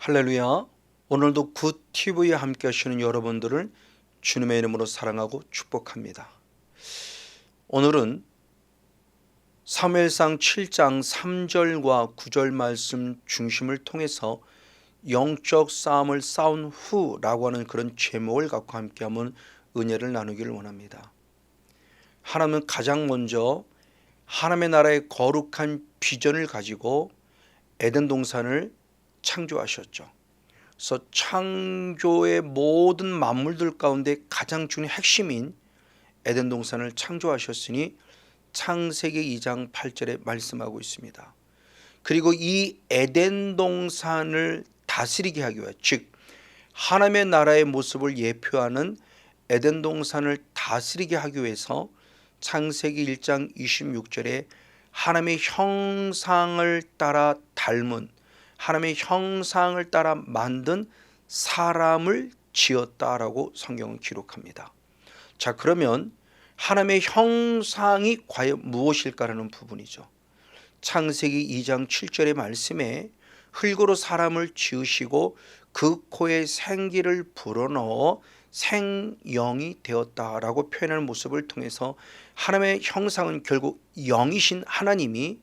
할렐루야. 오늘도 굿TV에 함께 하시는 여러분들을 주님의 이름으로 사랑하고 축복합니다. 오늘은 사무엘상 7장 3절과 9절 말씀 중심을 통해서 영적 싸움을 싸운 후라고 하는 그런 제목을 갖고 함께 한번 은혜를 나누기를 원합니다. 하나님은 가장 먼저 하나님의 나라의 거룩한 비전을 가지고 에덴 동산을 창조하셨죠. 그래서 창조의 모든 만물들 가운데 가장 중요한 핵심인 에덴 동산을 창조하셨으니 창세기 2장 8절에 말씀하고 있습니다. 그리고 이 에덴 동산을 다스리게 하기 위해, 즉 하나님의 나라의 모습을 예표하는 에덴 동산을 다스리게 하기 위해서 창세기 1장 26절에 하나님의 형상을 따라 닮은, 하나님의 형상을 따라 만든 사람을 지었다라고 성경은 기록합니다. 자, 그러면 하나님의 형상이 과연 무엇일까라는 부분이죠. 창세기 2장 7절의 말씀에 흙으로 사람을 지으시고 그 코에 생기를 불어넣어 생영이 되었다라고 표현하는 모습을 통해서 하나님의 형상은 결국 영이신 하나님이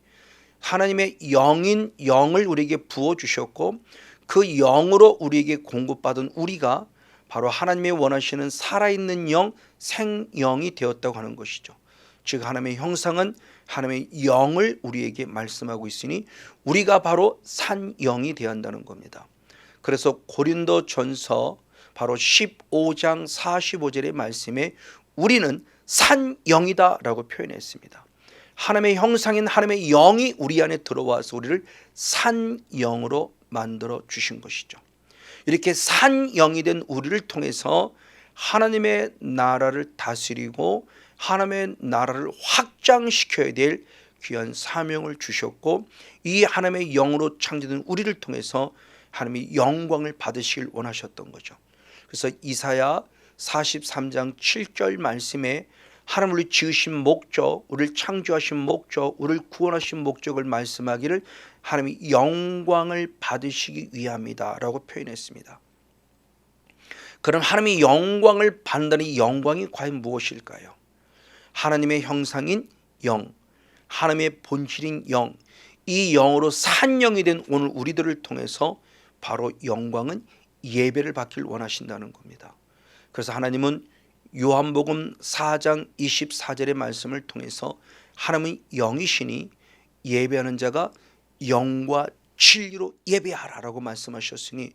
하나님의 영인 영을 우리에게 부어주셨고 그 영으로 우리에게 공급받은 우리가 바로 하나님의 원하시는 살아있는 영, 생영이 되었다고 하는 것이죠. 즉 하나님의 형상은 하나님의 영을 우리에게 말씀하고 있으니 우리가 바로 산영이 되어야 한다는 겁니다. 그래서 고린도전서 바로 15장 45절의 말씀에 우리는 산영이다 라고 표현했습니다. 하나님의 형상인 하나님의 영이 우리 안에 들어와서 우리를 산영으로 만들어 주신 것이죠. 이렇게 산영이 된 우리를 통해서 하나님의 나라를 다스리고 하나님의 나라를 확장시켜야 될 귀한 사명을 주셨고 이 하나님의 영으로 창조된 우리를 통해서 하나님의 영광을 받으시길 원하셨던 거죠. 그래서 이사야 43장 7절 말씀에 하나님 우리 지으신 목적, 우리를 창조하신 목적, 우리를 구원하신 목적을 말씀하기를 하나님이 영광을 받으시기 위함이다 라고 표현했습니다. 그럼 하나님이 영광을 받는다는 이 영광이 과연 무엇일까요? 하나님의 형상인 영, 하나님의 본질인 영, 이 영으로 산영이 된 오늘 우리들을 통해서 바로 영광은 예배를 받길 원하신다는 겁니다. 그래서 하나님은 요한복음 4장 24절의 말씀을 통해서 하나님은 영이시니 예배하는 자가 영과 진리로 예배하라라고 말씀하셨으니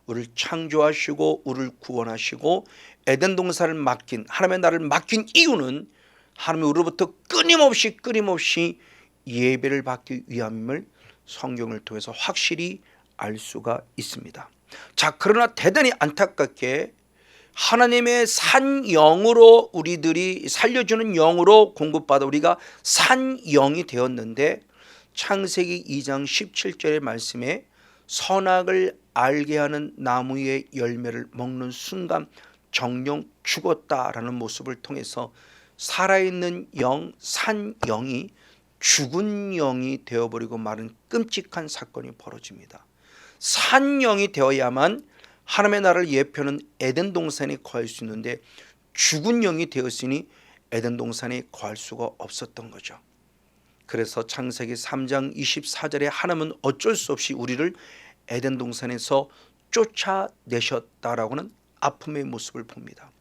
우리를 창조하시고 우리를 구원하시고 에덴 동산을 맡긴 하나님의 나라를 맡긴 이유는 하나님이 우리로부터 끊임없이 예배를 받기 위함임을 성경을 통해서 확실히 알 수가 있습니다. 자, 그러나 대단히 안타깝게 하나님의 산영으로 우리들이 살려주는 영으로 공급받아 우리가 산영이 되었는데 창세기 2장 17절의 말씀에 선악을 알게 하는 나무의 열매를 먹는 순간 정령 죽었다라는 모습을 통해서 살아있는 영, 산영이 죽은 영이 되어버리고 마는 끔찍한 사건이 벌어집니다. 산영이 되어야만 하나님의 나라를 예표하는 에덴 동산에 거할 수 있는데 죽은 영이 되었으니 에덴 동산에 거할 수가 없었던 거죠. 그래서 창세기 3장 24절에 하나님은 어쩔 수 없이 우리를 에덴 동산에서 쫓아내셨다라고는 아픔의 모습을 봅니다.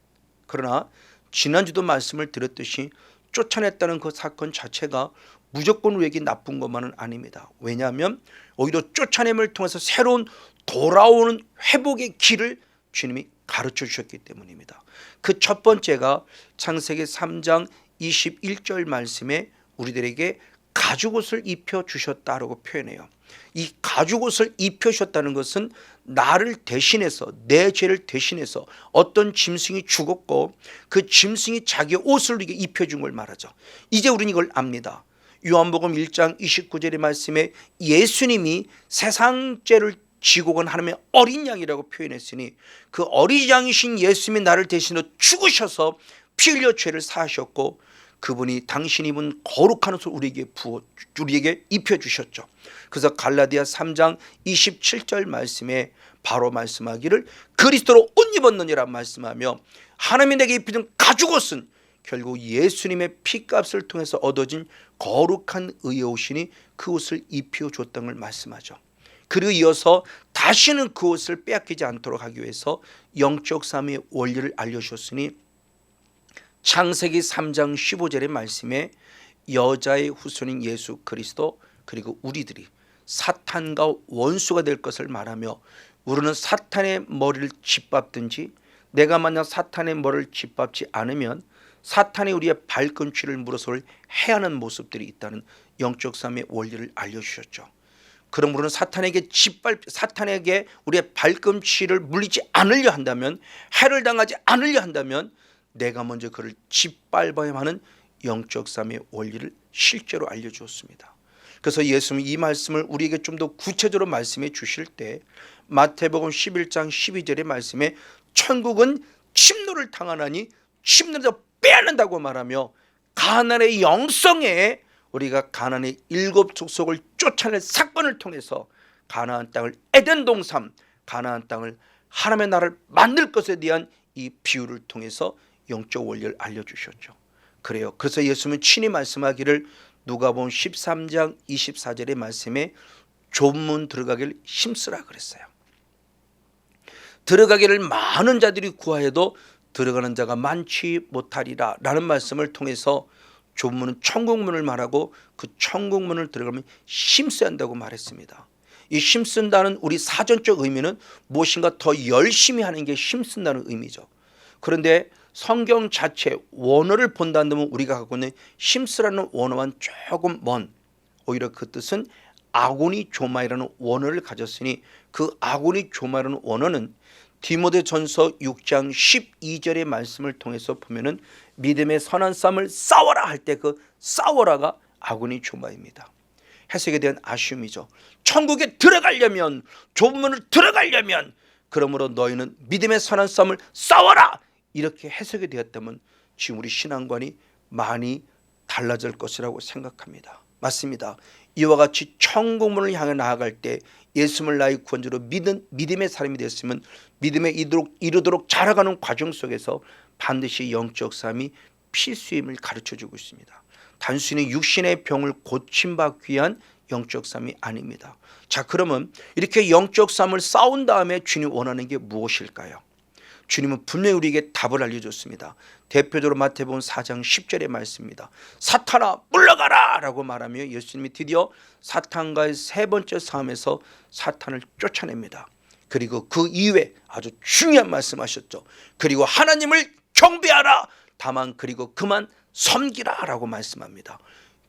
그러나 지난주도 말씀을 드렸듯이 쫓아냈다는 그 사건 자체가 무조건 우리에게 나쁜 것만은 아닙니다. 왜냐하면 오히려 쫓아냄을 통해서 새로운 돌아오는 회복의 길을 주님이 가르쳐 주셨기 때문입니다. 그 첫 번째가 창세기 3장 21절 말씀에 우리들에게 가죽옷을 입혀 주셨다라고 표현해요. 이 가죽옷을 입혀 주셨다는 것은 나를 대신해서 내 죄를 대신해서 어떤 짐승이 죽었고 그 짐승이 자기의 옷을 우리에게 입혀준 걸 말하죠. 이제 우리는 이걸 압니다. 요한복음 1장 29절의 말씀에 예수님이 세상 죄를 지고 간 하나님의 어린 양이라고 표현했으니 그 어린 양이신 예수님이 나를 대신해 죽으셔서 피 흘려 죄를 사하셨고 그분이 당신이 입은 거룩한 옷을 우리에게 입혀주셨죠. 그래서 갈라디아 3장 27절 말씀에 바로 말씀하기를 그리스도로 옷 입었느니라 말씀하며 하나님이 내게 입히는 가죽옷은 결국 예수님의 피값을 통해서 얻어진 거룩한 의의 옷이니 그 옷을 입혀줬던 걸 말씀하죠. 그리고 이어서 다시는 그 옷을 빼앗기지 않도록 하기 위해서 영적 삶의 원리를 알려주셨으니 창세기 3장 15절의 말씀에 여자의 후손인 예수 그리스도 그리고 우리들이 사탄과 원수가 될 것을 말하며 우리는 사탄의 머리를 짓밟든지 내가 만약 사탄의 머리를 짓밟지 않으면 사탄이 우리의 발꿈치를 물어서를 해야 하는 모습들이 있다는 영적 삶의 원리를 알려주셨죠. 그러므로 사탄에게 우리의 발꿈치를 물리지 않으려 한다면, 해를 당하지 않으려 한다면 내가 먼저 그를 짓밟아야 하는 영적 삶의 원리를 실제로 알려주었습니다. 그래서 예수님은 이 말씀을 우리에게 좀 더 구체적으로 말씀해 주실 때 마태복음 11장 12절의 말씀에 천국은 침노를 당하나니 침노를 빼앗는다고 말하며 가나안의 영성에 우리가 가나안의 7 족속을 쫓아낼 사건을 통해서 가나안 땅을 에덴 동산, 가나안 땅을 하나님의 나라를 만들 것에 대한 이 비유를 통해서 영적 원리를 알려주셨죠. 그래요. 그래서 예수님은 친히 말씀하기를 누가복음 13장 24절의 말씀에 좁은 문 들어가기를 힘쓰라 그랬어요. 들어가기를 많은 자들이 구하여도 들어가는 자가 많지 못하리라 라는 말씀을 통해서 좁은 문은 천국문을 말하고 그 천국문을 들어가면 힘써야 한다고 말했습니다. 이 힘쓴다는 우리 사전적 의미는 무엇인가 더 열심히 하는 게 힘쓴다는 의미죠. 그런데 성경 자체 원어를 본다면 우리가 갖고 있는 힘쓰라는 원어와는 조금 먼, 오히려 그 뜻은 아고니조마이라는 원어를 가졌으니 그 아고니조마이라는 원어는 디모데전서 6장 12절의 말씀을 통해서 보면은 믿음의 선한 싸움을 싸워라 할 때 그 싸워라가 아고니조마입니다. 해석에 대한 아쉬움이죠. 천국에 들어가려면, 좁은 문을 들어가려면 그러므로 너희는 믿음의 선한 싸움을 싸워라 이렇게 해석이 되었다면 지금 우리 신앙관이 많이 달라질 것이라고 생각합니다. 맞습니다. 이와 같이 천국문을 향해 나아갈 때 예수님을 나의 구원자로 믿음의 사람이 됐으면 믿음에 이르도록 자라가는 과정 속에서 반드시 영적 삶이 필수임을 가르쳐주고 있습니다. 단순히 육신의 병을 고침받기 위한 영적 삶이 아닙니다. 자, 그러면 이렇게 영적 삶을 싸운 다음에 주님 원하는 게 무엇일까요? 주님은 분명히 우리에게 답을 알려줬습니다. 대표적으로 마태복음 4장 10절의 말씀입니다. 사탄아 물러가라 라고 말하며 예수님이 드디어 사탄과의 세 번째 싸움에서 사탄을 쫓아냅니다. 그리고 그 이후에 아주 중요한 말씀하셨죠. 그리고 하나님을 경배하라. 다만 그리고 그만 섬기라 라고 말씀합니다.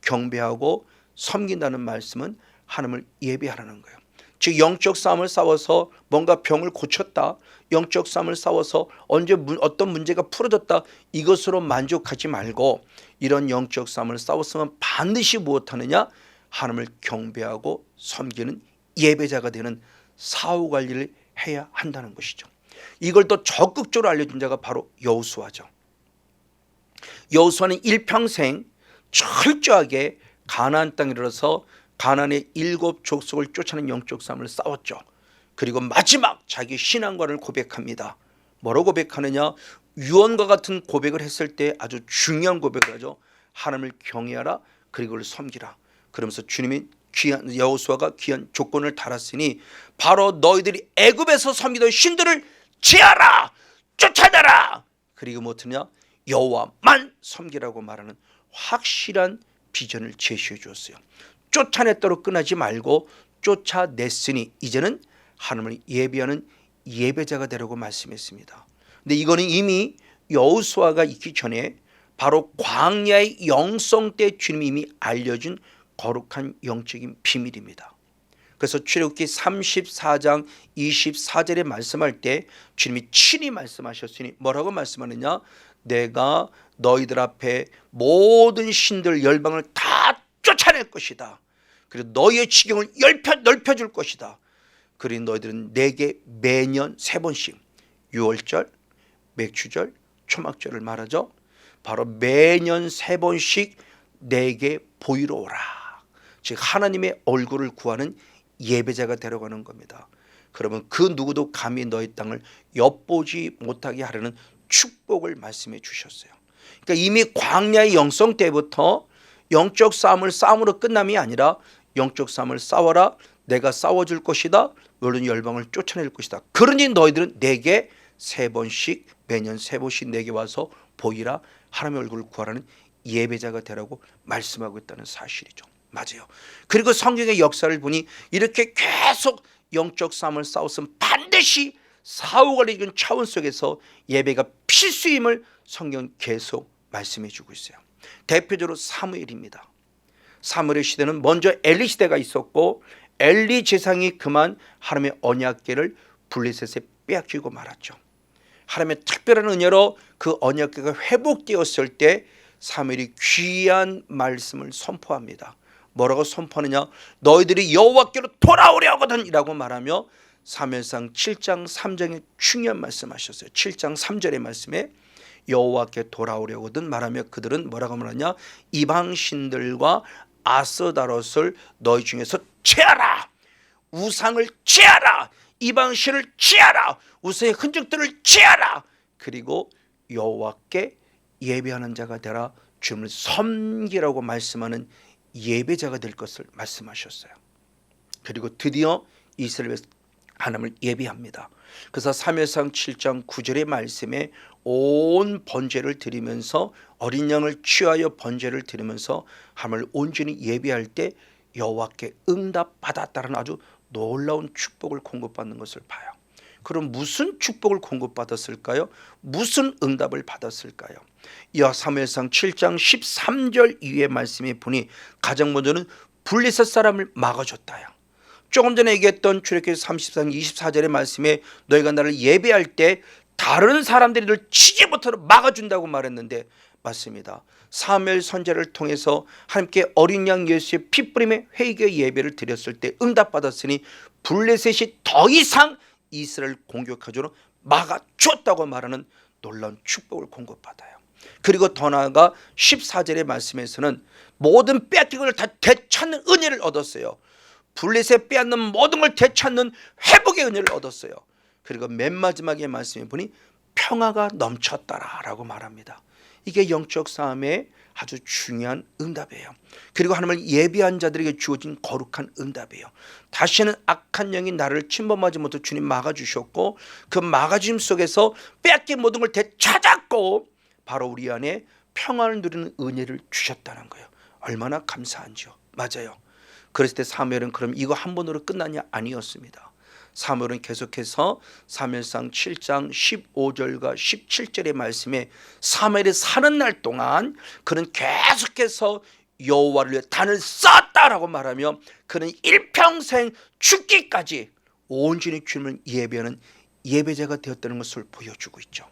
경배하고 섬긴다는 말씀은 하나님을 예배하라는 거예요. 즉 영적 싸움을 싸워서 뭔가 병을 고쳤다, 영적 싸움을 싸워서 언제 어떤 문제가 풀어졌다, 이것으로 만족하지 말고 이런 영적 싸움을 싸웠으면 반드시 무엇하느냐, 하나님을 경배하고 섬기는 예배자가 되는 사후관리를 해야 한다는 것이죠. 이걸 더 적극적으로 알려준 자가 바로 여호수아죠. 여호수아는 일평생 철저하게 가나안 땅에 이르러서 가나안의 7 족속을 쫓아내는 영적 싸움을 싸웠죠. 그리고 마지막 자기 신앙관을 고백합니다. 뭐라고 고백하느냐, 유언과 같은 고백을 했을 때 아주 중요한 고백을 하죠. 하나님을 경외하라, 그리고 그를 섬기라. 그러면서 주님이 여호수아가 귀한 조건을 달았으니 바로 너희들이 애굽에서 섬기던 신들을 제하라, 쫓아내라. 그리고 무엇이냐, 여호와만 섬기라고 말하는 확실한 비전을 제시해 주었어요. 쫓아냈도록 끝나지 말고 쫓아냈으니 이제는 하나님을 예배하는 예배자가 되라고 말씀했습니다. 근데 이거는 이미 여호수아가 있기 전에 바로 광야의 영성 때 주님이 이미 알려준 거룩한 영적인 비밀입니다. 그래서 출애굽기 34장 24절에 말씀할 때 주님이 친히 말씀하셨으니 뭐라고 말씀하느냐, 내가 너희들 앞에 모든 신들 열방을 다 쫓아낼 것이다. 그리고 너희의 지경을 넓혀줄 것이다. 그리고 너희들은 내게 매년 3번씩 유월절, 맥주절, 초막절을 말하죠. 바로 매년 3번씩 내게 보이러 오라. 즉 하나님의 얼굴을 구하는 예배자가 되려가는 겁니다. 그러면 그 누구도 감히 너희 땅을 엿보지 못하게 하려는 축복을 말씀해 주셨어요. 그러니까 이미 광야의 영성 때부터 영적 싸움으로 끝남이 아니라 영적 싸움을 싸워라. 내가 싸워줄 것이다. 너는 열방을 쫓아낼 것이다. 그러니 너희들은 내게 3번씩 매년 3번씩 내게 와서 보이라. 하나님의 얼굴을 구하라는 예배자가 되라고 말씀하고 있다는 사실이죠. 맞아요. 그리고 성경의 역사를 보니 이렇게 계속 영적 싸움을 싸웠으면 반드시 사후관리적인 차원 속에서 예배가 필수임을 성경 계속 말씀해 주고 있어요. 대표적으로 사무엘입니다. 사무엘의 시대는 먼저 엘리 시대가 있었고 엘리 제사장이 그만 하나님의 언약궤를 블레셋에 빼앗기고 말았죠. 하나님의 특별한 은혜로 그 언약궤가 회복되었을 때 사무엘이 귀한 말씀을 선포합니다. 뭐라고 선포하느냐? 너희들이 여호와께로 돌아오려거든 이라고 말하며 사무엘상 7장 3장에 중요한 말씀하셨어요. 7장 3절의 말씀에 여호와께 돌아오려거든 말하며 그들은 뭐라고 말하냐? 이방신들과 아스다롯을 너희 중에서 제하라. 우상을 제하라. 이방신을 제하라. 우상의 흔적들을 제하라. 그리고 여호와께 예배하는 자가 되라. 주님을 섬기라고 말씀하는 예배자가 될 것을 말씀하셨어요. 그리고 드디어 이스라엘 하나님을 예배합니다. 그래서 사무엘상 7장 9절의 말씀에 온 번제를 드리면서 어린 양을 취하여 번제를 드리면서 하나님을 온전히 예배할 때 여호와께 응답받았다는 아주 놀라운 축복을 공급받는 것을 봐요. 그럼 무슨 축복을 공급받았을까요? 무슨 응답을 받았을까요? 사무엘상 7장 13절 이후의 말씀에 보니 가장 먼저는 블레셋 사람을 막아줬다요. 조금 전에 얘기했던 출애굽기 34장 24절의 말씀에 너희가 나를 예배할 때 다른 사람들이 널 치지 못하도록 막아준다고 말했는데 맞습니다. 사무엘 선지자를 통해서 하나님께 어린 양 예수의 핏부림의 회개 예배를 드렸을 때 응답받았으니 블레셋이 더 이상 이스라엘 공격하도록 막아줬다고 말하는 놀라운 축복을 공급받아요. 그리고 더 나아가 14절의 말씀에서는 모든 빼앗긴 걸 다 되찾는 은혜를 얻었어요. 블레셋 빼앗는 모든 걸 되찾는 회복의 은혜를 얻었어요. 그리고 맨 마지막에 말씀해 보니 평화가 넘쳤다라고 말합니다. 이게 영적 싸움의 아주 중요한 응답이에요. 그리고 하나님을 예배한 자들에게 주어진 거룩한 응답이에요. 다시는 악한 영이 나를 침범하지 못해 주님 막아주셨고 그 막아주심 속에서 빼앗긴 모든 걸 되찾았고 바로 우리 안에 평안을 누리는 은혜를 주셨다는 거예요. 얼마나 감사한지요. 맞아요. 그랬을 때 사무엘은 그럼 이거 한 번으로 끝나냐? 아니었습니다. 사무엘은 계속해서 사무엘상 7장 15절과 17절의 말씀에 사무엘이 사는 날 동안 그는 계속해서 여호와를 위해 단을 쌓았다라고 말하며 그는 일평생 죽기까지 온전히 주님을 예배하는 예배자가 되었다는 것을 보여주고 있죠.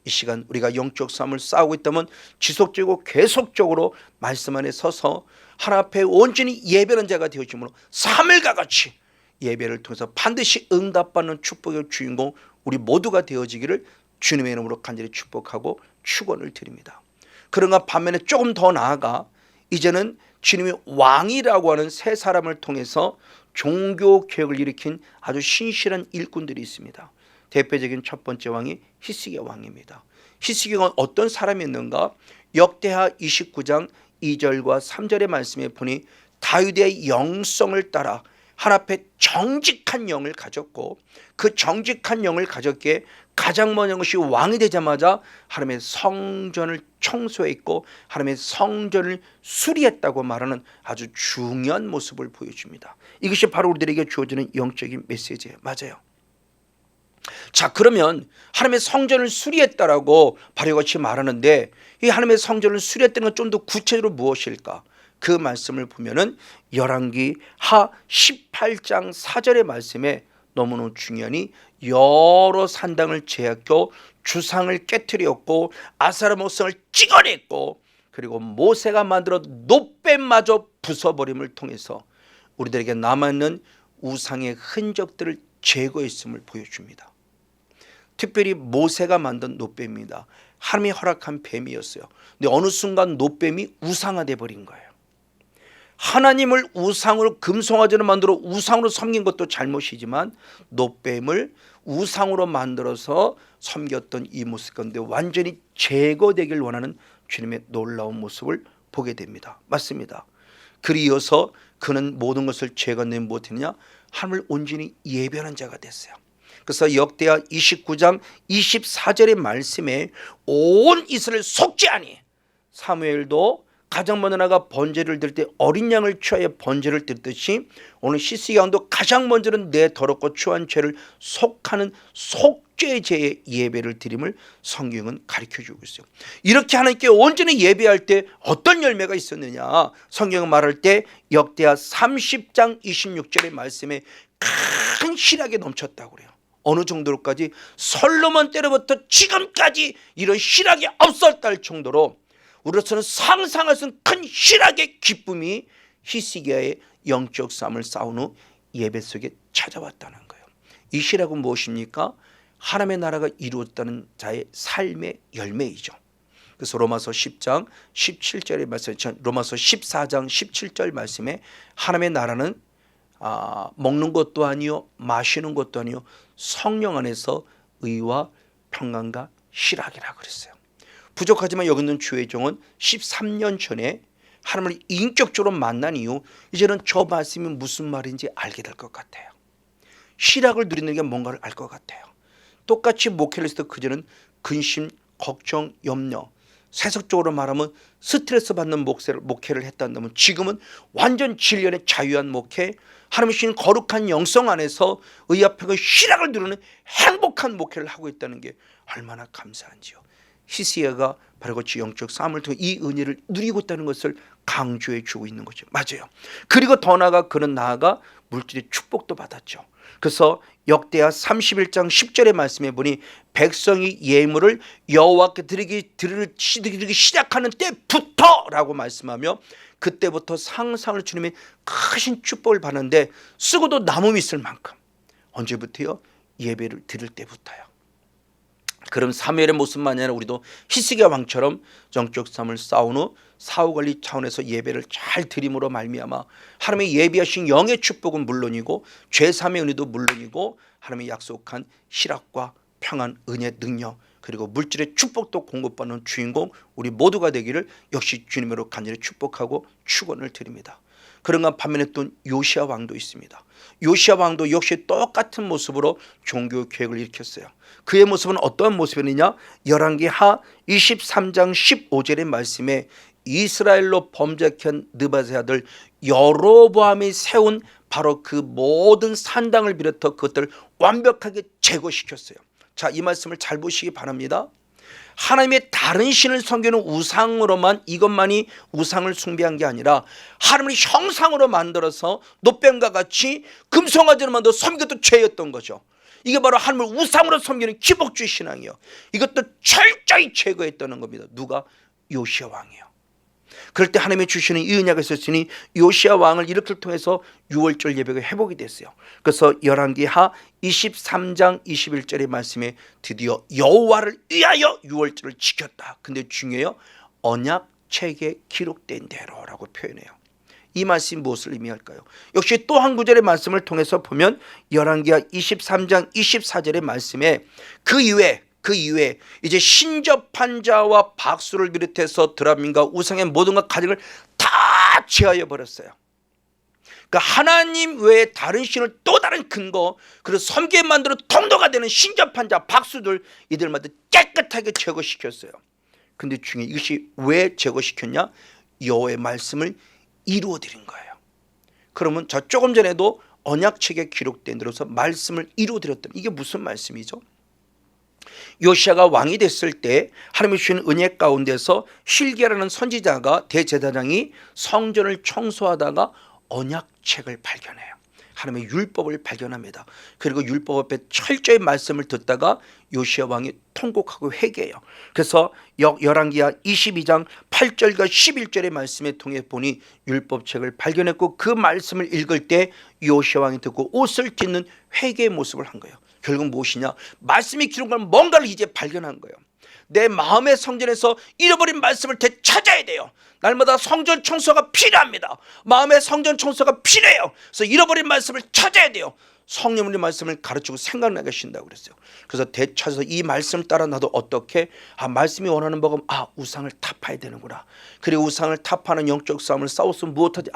이 시간 우리가 영적 싸움을 싸우고 있다면 지속적이고 계속적으로 말씀 안에 서서 하나님 앞에 온전히 예배하는 자가 되어짐으로 사무엘과 같이 예배를 통해서 반드시 응답받는 축복의 주인공 우리 모두가 되어지기를 주님의 이름으로 간절히 축복하고 축원을 드립니다. 그런가 반면에 조금 더 나아가 이제는 주님이 왕이라고 하는 세 사람을 통해서 종교 개혁을 일으킨 아주 신실한 일꾼들이 있습니다. 대표적인 첫 번째 왕이 히스기야 왕입니다. 히스기야가 어떤 사람이었는가? 역대하 29장 2절과 3절의 말씀에 보니 다윗의 영성을 따라 하나님 앞에 정직한 영을 가졌고 그 정직한 영을 가졌기에 가장 먼저 것이 왕이 되자마자 하나님의 성전을 청소했고 하나님의 성전을 수리했다고 말하는 아주 중요한 모습을 보여줍니다. 이것이 바로 우리들에게 주어지는 영적인 메시지예요. 맞아요. 자, 그러면 하나님의 성전을 수리했다라고 바로 같이 말하는데 이 하나님의 성전을 수리했다는 건 좀 더 구체적으로 무엇일까? 그 말씀을 보면은 열왕기 하 18장 4절의 말씀에 너무너무 중요하니 여러 산당을 제하고 주상을 깨뜨렸고 아세라 목상을 찍어냈고 그리고 모세가 만들어 놋뱀마저 부숴버림을 통해서 우리들에게 남아있는 우상의 흔적들을 제거했음을 보여줍니다. 특별히 모세가 만든 놋뱀입니다. 하나님이 허락한 뱀이었어요. 근데 어느 순간 노뱀이 우상화돼 버린 거예요. 하나님을 우상으로 금송아지로 만들어 우상으로 섬긴 것도 잘못이지만 노뱀을 우상으로 만들어서 섬겼던 이 모습 가운데 완전히 제거되길 원하는 주님의 놀라운 모습을 보게 됩니다. 맞습니다. 그리어서 그는 모든 것을 제거내지 못했느냐? 하나님을 온전히 예배하는 자가 됐어요. 그래서 역대하 29장 24절의 말씀에 온 이스라엘 속지 아니, 사무엘도 가장 먼저 나가 번제를 드릴 때 어린 양을 취하여 번제를 드렸듯이 오늘 히스기야 왕도 가장 먼저는 내 더럽고 추한 죄를 속하는 속죄제의 예배를 드림을 성경은 가르쳐주고 있어요. 이렇게 하나님께 온전히 예배할 때 어떤 열매가 있었느냐? 성경은 말할 때 역대하 30장 26절의 말씀에 큰 희락이 넘쳤다고 그래요. 어느 정도로까지? 솔로몬 때로부터 지금까지 이런 희락이 없었다 할 정도로 우리로서는 상상할 수 없는 큰 희락의 기쁨이 히스기야의 영적 싸움을 싸운 후 예배 속에 찾아왔다는 거예요. 이 희락은 무엇입니까? 하나님의 나라가 이루어졌다는 자의 삶의 열매이죠. 그래서 로마서 10장 17절의 말씀, 로마서 14장 17절 말씀에 하나님의 나라는 먹는 것도 아니요 마시는 것도 아니요 성령 안에서 의와 평강과 희락이라 그랬어요. 부족하지만 여기 있는 주의 종은 13년 전에 하나님을 인격적으로 만난 이후 이제는 저 말씀이 무슨 말인지 알게 될 것 같아요. 희락을 누리는 게 뭔가를 알 것 같아요. 똑같이 목회를 했을 때 그전은 근심, 걱정, 염려, 세속적으로 말하면 스트레스 받는 목회를 했다면 지금은 완전 진리의 자유한 목회, 하나님이 주신 거룩한 영성 안에서 의합하고 희락을 누리는 행복한 목회를 하고 있다는 게 얼마나 감사한지요. 히스기야가 바로 그 영적 싸움을 통해 이 은혜를 누리고 있다는 것을 강조해 주고 있는 거죠. 맞아요. 그리고 더 나아가 그는 나아가 물질의 축복도 받았죠. 그래서 역대하 31장 10절의 말씀에 보니 백성이 예물을 여호와께 드리기 시작하는 때부터 라고 말씀하며 그때부터 상상을 주님의 크신 축복을 받는데 쓰고도 남음이 있을 만큼 언제부터요? 예배를 드릴 때부터요. 그럼 사무엘의 모습만이 아니라 우리도 히스기야 왕처럼 영적 싸움을 싸운 후 사후관리 차원에서 예배를 잘 드림으로 말미암아 하나님의 예비하신 영의 축복은 물론이고 죄사함의 은혜도 물론이고 하나님의 약속한 희락과 평안, 은혜, 능력 그리고 물질의 축복도 공급받는 주인공 우리 모두가 되기를 역시 주님으로 간절히 축복하고 축원을 드립니다. 그런가 반면에 또 요시야 왕도 있습니다. 요시야 왕도 역시 똑같은 모습으로 종교 계획을 일으켰어요. 그의 모습은 어떠한 모습이냐? 열왕기하 23장 15절의 말씀에 이스라엘로 범죄한 느바세 아들 여로보암이 세운 바로 그 모든 산당을 비롯해 그것들을 완벽하게 제거시켰어요. 자, 이 말씀을 잘 보시기 바랍니다. 하나님의 다른 신을 섬기는 우상으로만 이것만이 우상을 숭배한 게 아니라 하나님의 형상으로 만들어서 노뱀과 같이 금송아지로 만들어 섬겨도 죄였던 거죠. 이게 바로 하나님을 우상으로 섬기는 기복주의 신앙이에요. 이것도 철저히 제거했다는 겁니다. 누가? 요시야 왕이요. 그럴 때 하나님이 주시는 이 은혜가 있었으니 요시야 왕을 이렇게 통해서 유월절 예배가 회복이 됐어요. 그래서 열왕기하 23장 21절의 말씀에 드디어 여호와를 위하여 유월절을 지켰다. 근데 중요해요. 언약책에 기록된 대로라고 표현해요. 이 말씀이 무엇을 의미할까요? 역시 또 한 구절의 말씀을 통해서 보면 열왕기하 23장 24절의 말씀에 그 이후에 이제 신접한 자와 박수를 비롯해서 드라민과 우상의 모든 것 가정을 다 제하여 버렸어요. 그러니까 하나님 외에 다른 신을 또 다른 근거 그리고 섬기게 만들어 통도가 되는 신접한 자 박수들 이들마다 깨끗하게 제거시켰어요. 근데 중요해 이것이 왜 제거시켰냐? 여호와의 말씀을 이루어드린 거예요. 그러면 저 조금 전에도 언약책에 기록된 대로서 말씀을 이루어드렸다면 이게 무슨 말씀이죠? 요시야가 왕이 됐을 때 하나님이 주신 은혜 가운데서 실기야라는 선지자가 대제사장이 성전을 청소하다가 언약책을 발견해요. 하나님의 율법을 발견합니다. 그리고 율법 앞에 철저히 말씀을 듣다가 요시야 왕이 통곡하고 회개해요. 그래서 열왕기하 22장 8절과 11절의 말씀에 통해 보니 율법책을 발견했고 그 말씀을 읽을 때 요시야 왕이 듣고 옷을 찢는 회개의 모습을 한 거예요. 결국 무엇이냐? 말씀이 기록한 뭔가를 이제 발견한 거예요. 내 마음의 성전에서 잃어버린 말씀을 되찾아야 돼요. 날마다 성전 청소가 필요합니다. 마음의 성전 청소가 필요해요. 그래서 잃어버린 말씀을 찾아야 돼요. 성령의 말씀을 가르치고 생각나게 하신다고 그랬어요. 그래서 되찾아서 이 말씀을 따라 나도 어떻게 말씀이 원하는 법은 우상을 타파해야 되는구나. 그리고 우상을 타파하는 영적 싸움을 싸워서 무엇하지?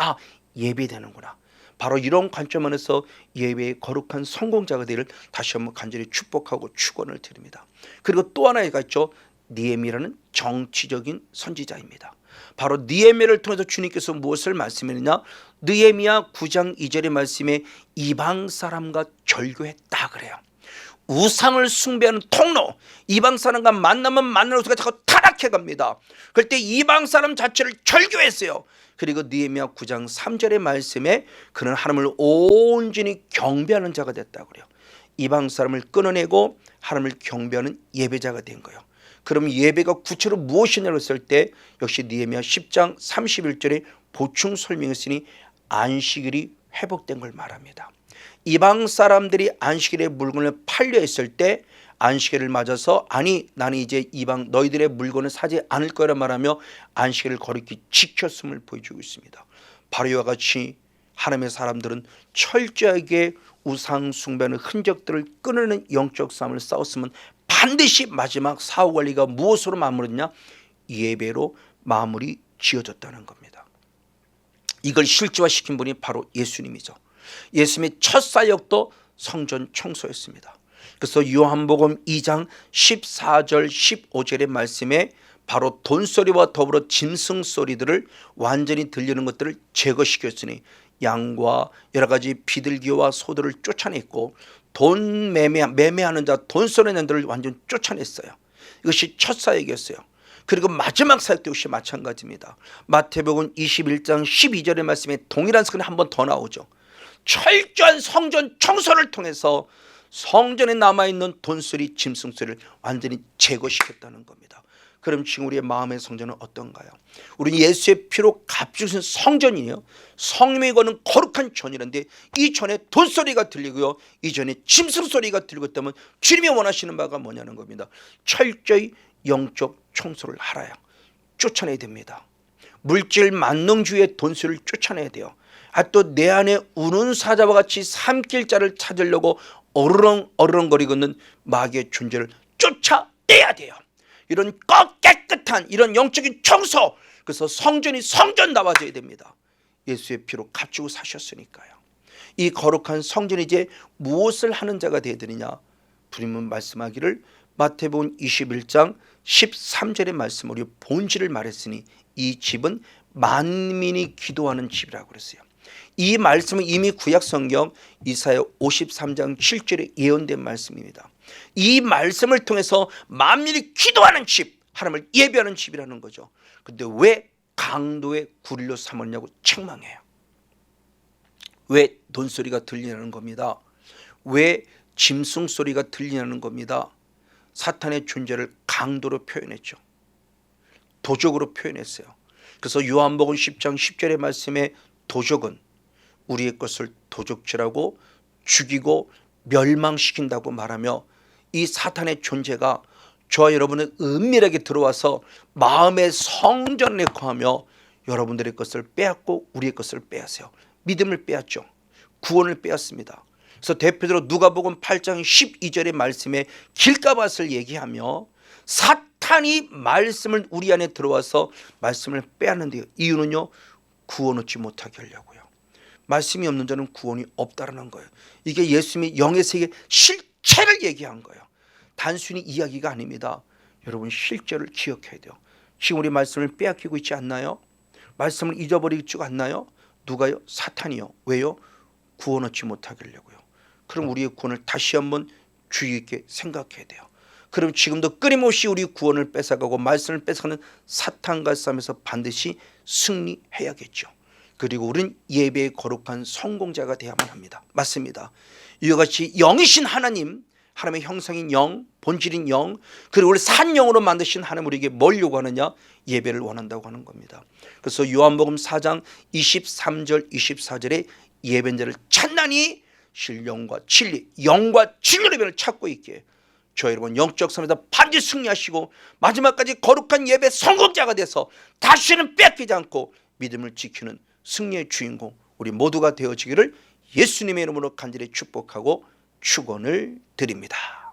예배되는구나. 바로 이런 관점 안에서 예배의 거룩한 성공자가 되기를 다시 한번 간절히 축복하고 축원을 드립니다. 그리고 또 하나가 있죠. 느헤미야라는 정치적인 선지자입니다. 바로 느헤미야를 통해서 주님께서 무엇을 말씀했느냐? 느헤미야 9장 2절의 말씀에 이방 사람과 절교했다 그래요. 우상을 숭배하는 통로, 이방 사람과 만나면 만날수록 자꾸 타락해 갑니다. 그럴 때 이방 사람 자체를 절교했어요. 그리고 느헤미야 9장 3절의 말씀에 그는 하나님을 온전히 경배하는 자가 됐다고 그래요. 이방 사람을 끊어내고 하나님을 경배하는 예배자가 된 거예요. 그럼 예배가 구체로 무엇이냐고 했을 때 역시 느헤미야 10장 31절에 보충 설명했으니 안식일이 회복된 걸 말합니다. 이방 사람들이 안식일에 물건을 팔려 있을 때 안식일을 맞아서 나는 이제 이방 너희들의 물건을 사지 않을 거라 말하며 안식일을 거룩히 지켰음을 보여주고 있습니다. 바로 이와 같이 하나님의 사람들은 철저하게 우상 숭배하는 흔적들을 끊어내는 영적 싸움을 싸웠으면 반드시 마지막 사후 관리가 무엇으로 마무리했냐? 예배로 마무리 지어졌다는 겁니다. 이걸 실제화시킨 분이 바로 예수님이죠. 예수님의 첫 사역도 성전 청소였습니다. 그래서 요한복음 2장 14절 15절의 말씀에 바로 돈소리와 더불어 짐승 소리들을 완전히 들리는 것들을 제거시켰으니 양과 여러 가지 비둘기와 소들을 쫓아냈고 돈 매매하는 자 돈소리 내는 자들을 완전히 쫓아냈어요. 이것이 첫 사역이었어요. 그리고 마지막 사역도 역시 마찬가지입니다. 마태복음 21장 12절의 말씀에 동일한 사건이 한 번 더 나오죠. 철저한 성전 청소를 통해서 성전에 남아있는 돈소리, 짐승소리를 완전히 제거시켰다는 겁니다. 그럼 지금 우리의 마음의 성전은 어떤가요? 우리는 예수의 피로 값주신 성전이에요. 성령이 거는 거룩한 전이라는데 이 전에 돈소리가 들리고요, 이 전에 짐승소리가 들리고 있다면 주님이 원하시는 바가 뭐냐는 겁니다. 철저히 영적 청소를 하라요. 쫓아내야 됩니다. 물질 만능주의의 돈소리를 쫓아내야 돼요. 또 내 안에 우는 사자와 같이 삼킬 자를 찾으려고 어르렁거리고 있는 마귀의 존재를 쫓아내야 돼요. 이런 깨끗한 이런 영적인 청소, 그래서 성전이 성전다워져야 됩니다. 예수의 피로 값주고 사셨으니까요. 이 거룩한 성전이 이제 무엇을 하는 자가 되어야 되느냐? 주님은 말씀하기를 마태복음 21장 13절의 말씀, 우리 본질을 말했으니 이 집은 만민이 기도하는 집이라고 그랬어요. 이 말씀은 이미 구약성경 이사야 53장 7절에 예언된 말씀입니다. 이 말씀을 통해서 만민이 기도하는 집, 하나님을 예배하는 집이라는 거죠. 그런데 왜 강도의 구리로 삼았냐고 책망해요. 왜 돈소리가 들리냐는 겁니다. 왜 짐승 소리가 들리냐는 겁니다. 사탄의 존재를 강도로 표현했죠. 도적으로 표현했어요. 그래서 요한복음 10장 10절의 말씀에 도적은 우리의 것을 도적질하고 죽이고 멸망시킨다고 말하며 이 사탄의 존재가 저와 여러분의 은밀하게 들어와서 마음의 성전에 거하며 여러분들의 것을 빼앗고 우리의 것을 빼앗어요. 믿음을 빼앗죠. 구원을 빼앗습니다. 그래서 대표적으로 누가복음 8장 12절의 말씀에 길가밭을 얘기하며 사탄이 말씀을 우리 안에 들어와서 말씀을 빼앗는데요. 이유는요, 구원 얻지 못하게 하려고요. 말씀이 없는 자는 구원이 없다라는 거예요. 이게 예수님이 영의 세계 실체를 얘기한 거예요. 단순히 이야기가 아닙니다. 여러분 실제를 기억해야 돼요. 지금 우리 말씀을 빼앗기고 있지 않나요? 말씀을 잊어버리지 않나요? 누가요? 사탄이요. 왜요? 구원 얻지 못하게 하려고요. 그럼 우리의 구원을 다시 한번 주의 있게 생각해야 돼요. 그럼 지금도 끊임없이 우리 구원을 뺏어가고 말씀을 뺏어가는 사탄과 싸움에서 반드시 승리해야겠죠. 그리고 우리는 예배의 거룩한 성공자가 되어야만 합니다. 맞습니다. 이와 같이 영이신 하나님, 하나님의 형상인 영, 본질인 영, 그리고 우리 산 영으로 만드신 하나님 우리에게 뭘 요구하느냐? 예배를 원한다고 하는 겁니다. 그래서 요한복음 4장 23절 24절에 예배자를 찬란히 신령과 진리, 영과 진리의 예배를 찾고 있게 저 여러분 영적 삶에서 반드시 승리하시고 마지막까지 거룩한 예배 성공자가 돼서 다시는 뺏기지 않고 믿음을 지키는 승리의 주인공 우리 모두가 되어지기를 예수님의 이름으로 간절히 축복하고 축원을 드립니다.